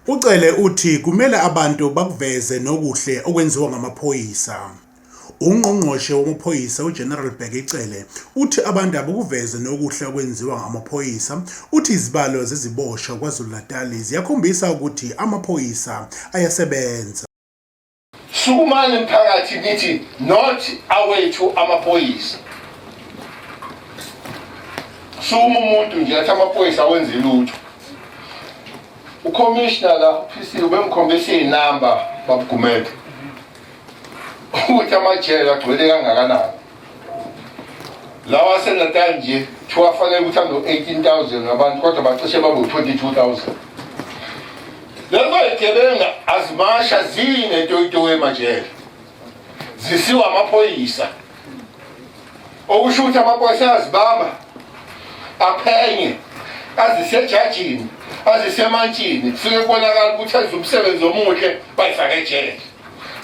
UCELE uthi kumele abantu bakuveze nokuhle okwenziwa ngamaphoyisa. Ungqongqoshe wamaphoyisa uGeneral AGCWELE uthi abantu abukuveze nokuhle okwenziwa ngamaphoyisa. Uthi izibalo zeziboshwa KwaZulu-Natal ziyakhombisa ukuthi amaphoyisa ayasebenza. Sukumane emphakathi nithi not awethu amaphoyisa. Suma umuntu nje athi amaphoyisa awenze lutho. Ucommissioner la PC ubemkhombisa inamba babugumede. Ukuthi amajele agcwele kangakanani. Lawa seNatal nje thiwafanele ukuthi ando 18,000 abantu kodwa bacishe babe 22,000. Lezo igebenga azimasha zine toyitowe emajele. Zisiwa amaphoyisa. Okusho ukuthi amaphoyisa azibamba aphenye azisejajini azisemantshini kufike kubonakala ukuthi enza umsebenzi omuhle bayifaka ejele.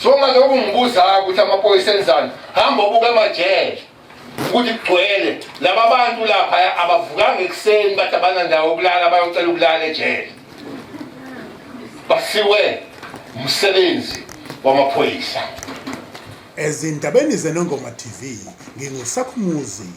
So ngalokho ngibuza ukuthi amaphoyisa enzani hamba ubuke emajele ukuthi kugcwele laba bantu lapha abavukanga ekuseni bathi abanandawo ukulala bayocela ukulala ejele basiwe umsebenzi wamaphoyisa. Ezindabeni zeNongoma TV nginguSakhumuzi.